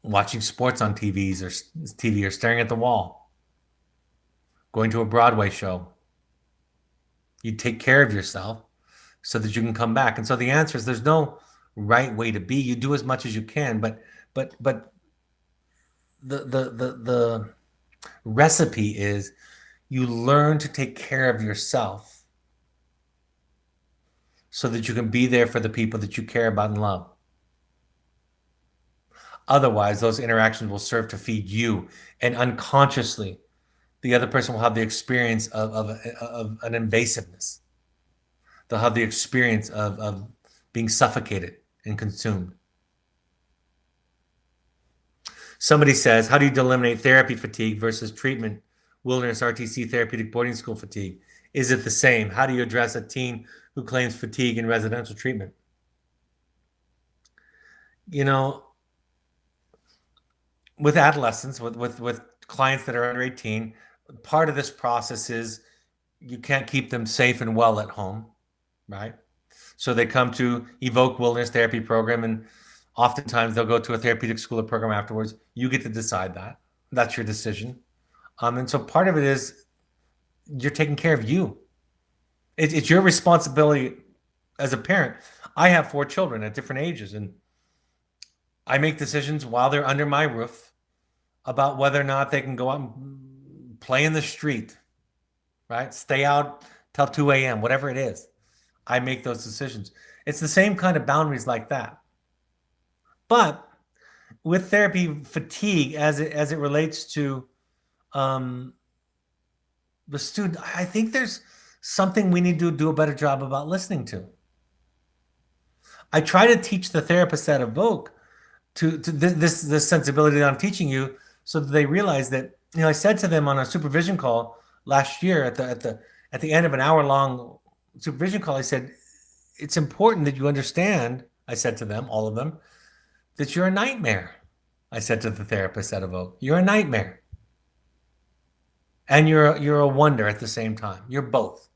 watching sports on TV, or staring at the wall, going to a Broadway show. You take care of yourself so that you can come back. And so the answer is, there's no right way to be. You do as much as you can, but the recipe is You learn to take care of yourself so that you can be there for the people that you care about and love. Otherwise, those interactions will serve to feed you, and unconsciously, the other person will have the experience of an invasiveness. They'll have the experience of being suffocated and consumed. Somebody says, how do you eliminate therapy fatigue versus treatment, wilderness RTC therapeutic boarding school fatigue? Is it the same? How do you address a teen who claims fatigue in residential treatment? You know, with adolescents, with clients that are under 18, part of this process is you can't keep them safe and well at home, right? So they come to Evoke Wilderness Therapy Program, and oftentimes they'll go to a therapeutic school or program afterwards. You get to decide that. That's your decision. And so part of it is you're taking care of you. It's your responsibility as a parent. I have 4 children at different ages, and I make decisions while they're under my roof about whether or not they can go out and play in the street, right? Stay out till 2 a.m., whatever it is. I make those decisions. It's the same kind of boundaries like that. But with therapy fatigue, as it relates to the student, I think there's something we need to do a better job about listening to. I try to teach the therapists at Evoke to this sensibility that I'm teaching you, so that they realize that, I said to them on a supervision call last year at the end of an hour-long supervision call, I said, it's important that you understand, I said to them, all of them, that you're a nightmare. I said to the therapist at Evoke, you're a nightmare. And you're a wonder at the same time. You're both.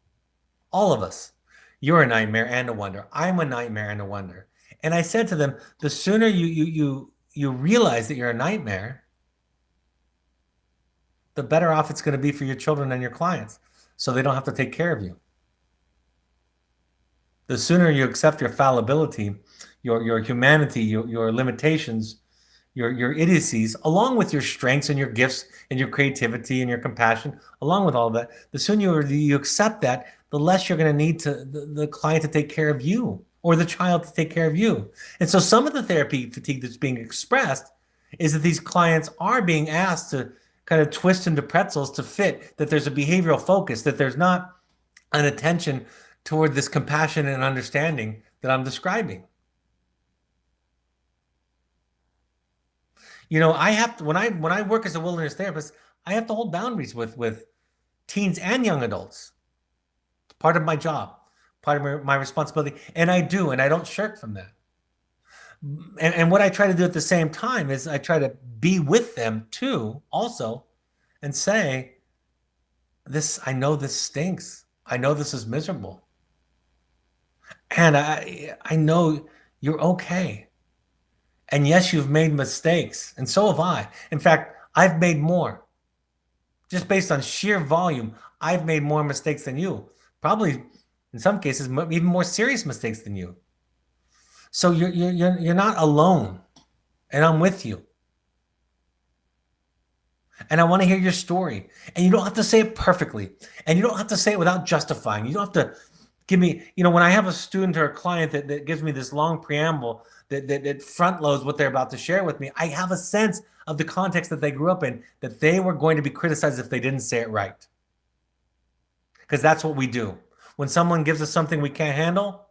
All of us. You're a nightmare and a wonder. I'm a nightmare and a wonder. And I said to them, the sooner you realize that you're a nightmare, the better off it's going to be for your children and your clients, so they don't have to take care of you. The sooner you accept your fallibility, your humanity, your limitations, your idiocies, along with your strengths and your gifts and your creativity and your compassion, along with all of that, the sooner you accept that, the less you're going to need the client to take care of you, or the child to take care of you. And so some of the therapy fatigue that's being expressed is that these clients are being asked to kind of twist into pretzels to fit, that there's a behavioral focus, that there's not an attention toward this compassion and understanding that I'm describing. I have to, when I work as a wilderness therapist, I have to hold boundaries with teens and young adults. It's part of my job, part of my responsibility, and I do, and I don't shirk from that. And what I try to do at the same time is I try to be with them too, also, and say, I know this stinks. I know this is miserable. And I know you're okay. And yes, you've made mistakes, and so have I. In fact, I've made more. Just based on sheer volume, I've made more mistakes than you. Probably, in some cases, even more serious mistakes than you. So you're not alone, and I'm with you. And I want to hear your story. And you don't have to say it perfectly, and you don't have to say it without justifying. You don't have to give me, when I have a student or a client that gives me this long preamble that front loads what they're about to share with me, I have a sense of the context that they grew up in, that they were going to be criticized if they didn't say it right. Because that's what we do. When someone gives us something we can't handle,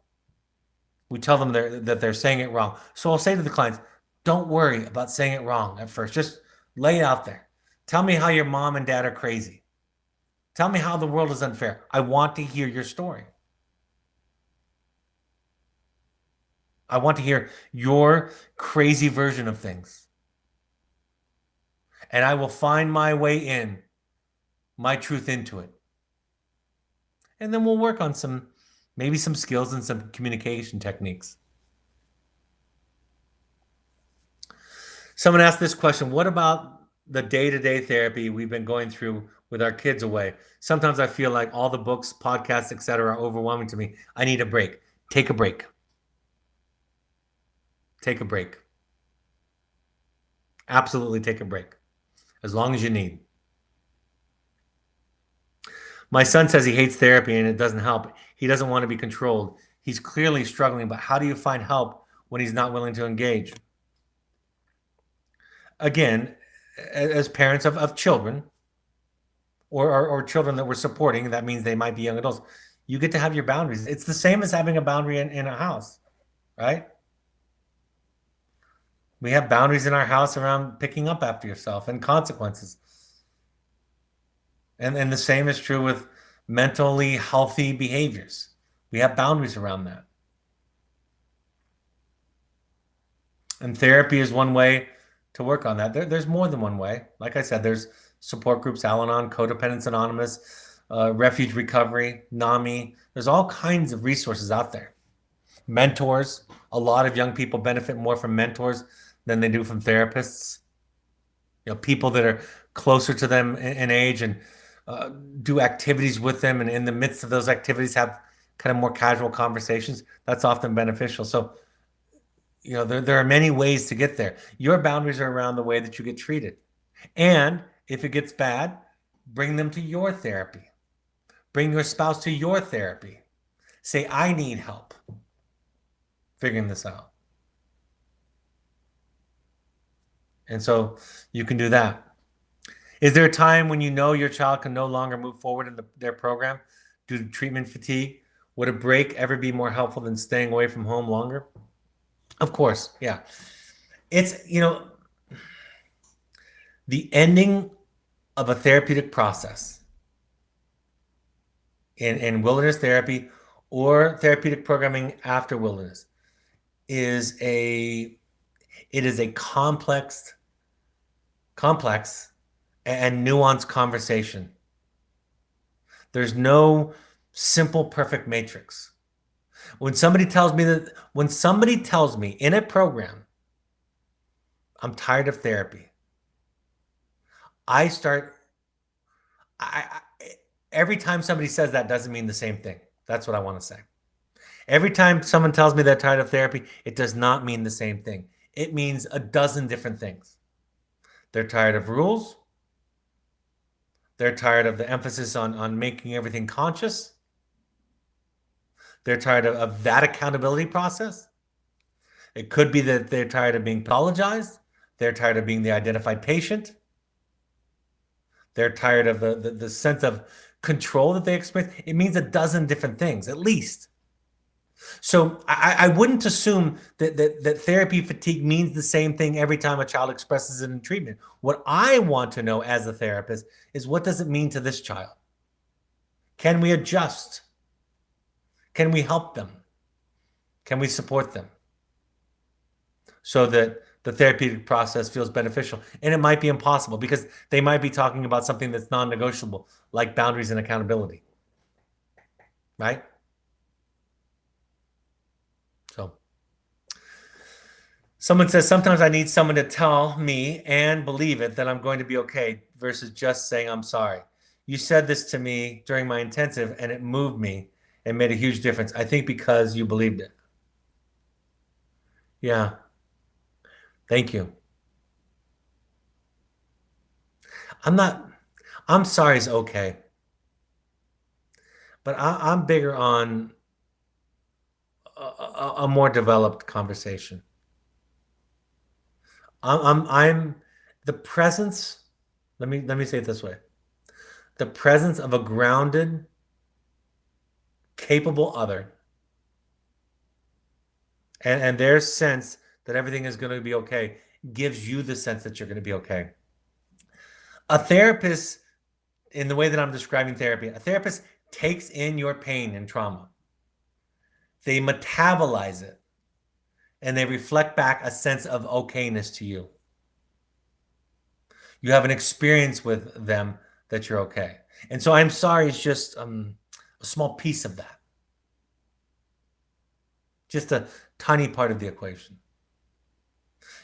we tell them that they're saying it wrong. So I'll say to the clients, don't worry about saying it wrong at first. Just lay it out there. Tell me how your mom and dad are crazy. Tell me how the world is unfair. I want to hear your story. I want to hear your crazy version of things. And I will find my way in, my truth into it. And then we'll work on maybe some skills and some communication techniques. Someone asked this question: what about the day-to-day therapy we've been going through with our kids away? Sometimes I feel like all the books, podcasts, etc. are overwhelming to me. I need a break. Take a break. Take a break. Absolutely take a break. As long as you need. My son says he hates therapy and it doesn't help. He doesn't want to be controlled. He's clearly struggling, but how do you find help when he's not willing to engage? Again, as parents of children or children that we're supporting, that means they might be young adults, you get to have your boundaries. It's the same as having a boundary in a house, right? We have boundaries in our house around picking up after yourself and consequences. And the same is true with mentally healthy behaviors. We have boundaries around that. And therapy is one way to work on that. There's more than one way. Like I said, there's support groups, Al-Anon, Codependence Anonymous, Refuge Recovery, NAMI. There's all kinds of resources out there. Mentors. A lot of young people benefit more from mentors than they do from therapists. People that are closer to them in age and do activities with them, and in the midst of those activities have kind of more casual conversations. That's often beneficial. So, there are many ways to get there. Your boundaries are around the way that you get treated. And if it gets bad, bring them to your therapy. Bring your spouse to your therapy. Say, I need help figuring this out. And so you can do that. Is there a time when you know your child can no longer move forward in their program due to treatment fatigue? Would a break ever be more helpful than staying away from home longer? Of course, yeah. It's, the ending of a therapeutic process in wilderness therapy or therapeutic programming after wilderness is a complex and nuanced conversation. There's no simple, perfect matrix. When somebody tells me in a program, I'm tired of therapy, every time somebody says that doesn't mean the same thing. That's what I want to say. Every time someone tells me they're tired of therapy, it does not mean the same thing. It means a dozen different things. They're tired of rules. They're tired of the emphasis on making everything conscious. They're tired of that accountability process. It could be that they're tired of being pathologized. They're tired of being the identified patient. They're tired of the sense of control that they experience. It means a dozen different things, at least. So I wouldn't assume that therapy fatigue means the same thing every time a child expresses it in treatment. What I want to know as a therapist is, what does it mean to this child? Can we adjust? Can we help them? Can we support them so that the therapeutic process feels beneficial? And it might be impossible because they might be talking about something that's non-negotiable, like boundaries and accountability, right? So someone says, sometimes I need someone to tell me and believe it that I'm going to be okay versus just saying I'm sorry. You said this to me during my intensive and it moved me and made a huge difference. I think because you believed it. Yeah. Thank you. I'm sorry is okay. But I'm bigger on a more developed conversation. I'm the presence. Let me say it this way: the presence of a grounded, capable other, and their sense that everything is going to be okay gives you the sense that you're going to be okay. A therapist, in the way that I'm describing therapy, a therapist takes in your pain and trauma. They metabolize it, and they reflect back a sense of okayness to you. You have an experience with them that you're okay. And so I'm sorry is just a small piece of that. Just a tiny part of the equation.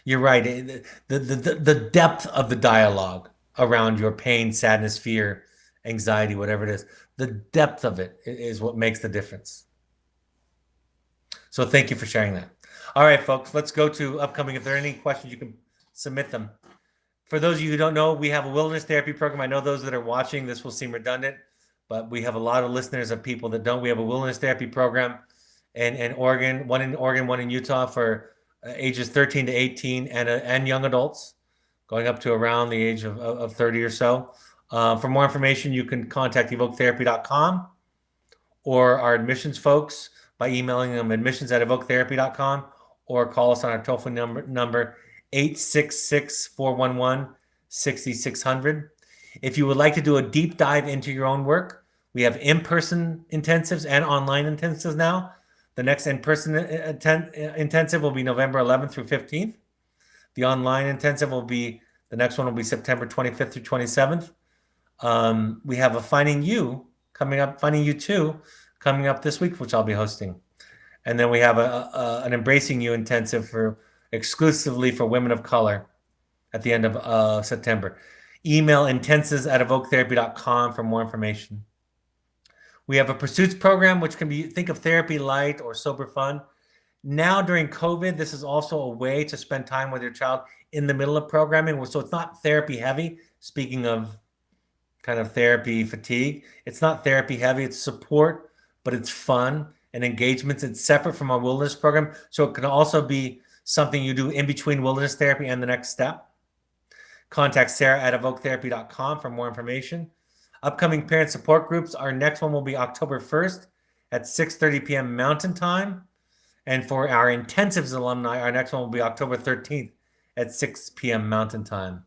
You're right. The depth of the dialogue around your pain, sadness, fear, anxiety, whatever it is, the depth of it is what makes the difference. So thank you for sharing that. All right, folks, let's go to upcoming. If there are any questions, you can submit them. For those of you who don't know, we have a wilderness therapy program. I know those that are watching, this will seem redundant, but we have a lot of listeners of people that don't. We have a wilderness therapy program in Oregon, one in Utah for ages 13 to 18 and young adults going up to around the age of 30 or so. For more information, you can contact evoketherapy.com or our admissions folks by emailing them admissions@evoketherapy.com or call us on our toll-free number 866-411-6600. If you would like to do a deep dive into your own work, we have in-person intensives and online intensives now. The next in-person intensive will be November 11th through 15th. The online intensive the next one will be September 25th through 27th. We have a Finding You Too coming up this week, which I'll be hosting. And then we have an Embracing You intensive exclusively for women of color at the end of September. Email intensives@evoketherapy.com for more information. We have a Pursuits program, which can be, think of therapy light or sober fun. Now during COVID, this is also a way to spend time with your child in the middle of programming. So it's not therapy heavy. Speaking of kind of therapy fatigue, it's not therapy heavy. It's support, but it's fun and engagements. It's separate from our wilderness program. So it can also be something you do in between wilderness therapy and the next step. Contact Sarah@evoketherapy.com for more information. Upcoming parent support groups. Our next one will be October 1st at 6:30 p.m. Mountain Time. And for our intensives alumni, our next one will be October 13th at 6 p.m. Mountain Time.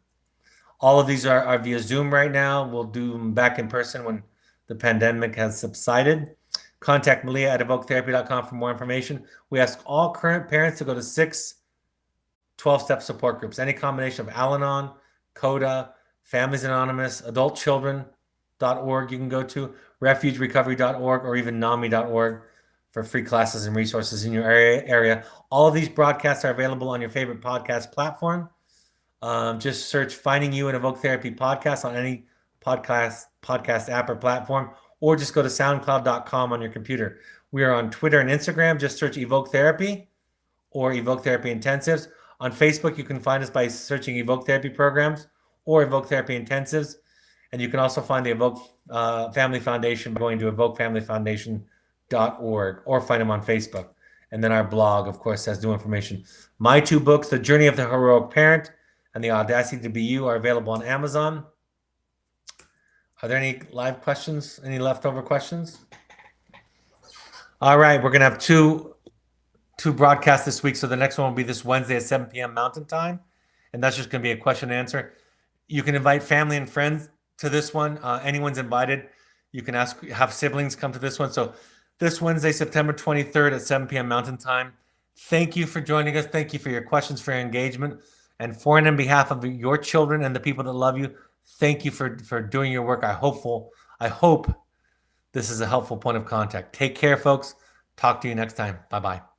All of these are via Zoom right now. We'll do them back in person when the pandemic has subsided. Contact Malia@evoketherapy.com for more information. We ask all current parents to go to 6 12-step support groups, any combination of Al-Anon, CODA, Families Anonymous, adultchildren.org you can go to, refugerecovery.org, or even NAMI.org for free classes and resources in your area. All of these broadcasts are available on your favorite podcast platform. Just search Finding You and Evoke Therapy Podcast on any podcast app or platform, or just go to soundcloud.com on your computer. We are on Twitter and Instagram. Just search Evoke Therapy or Evoke Therapy Intensives. On Facebook, you can find us by searching Evoke Therapy Programs or Evoke Therapy Intensives. And you can also find the Evoke Family Foundation by going to evokefamilyfoundation.org or find them on Facebook. And then our blog, of course, has new information. My 2 books, The Journey of the Heroic Parent and The Audacity to Be You, are available on Amazon. Are there any live questions? Any leftover questions? All right, we're going to have two broadcasts this week. So the next one will be this Wednesday at 7 p.m. Mountain Time. And that's just going to be a question and answer. You can invite family and friends to this one. Anyone's invited. You can have siblings come to this one. So this Wednesday, September 23rd at 7 p.m. Mountain Time. Thank you for joining us. Thank you for your questions, for your engagement. And for and on behalf of your children and the people that love you, thank you for doing your work. I hope this is a helpful point of contact. Take care, folks. Talk to you next time. Bye-bye.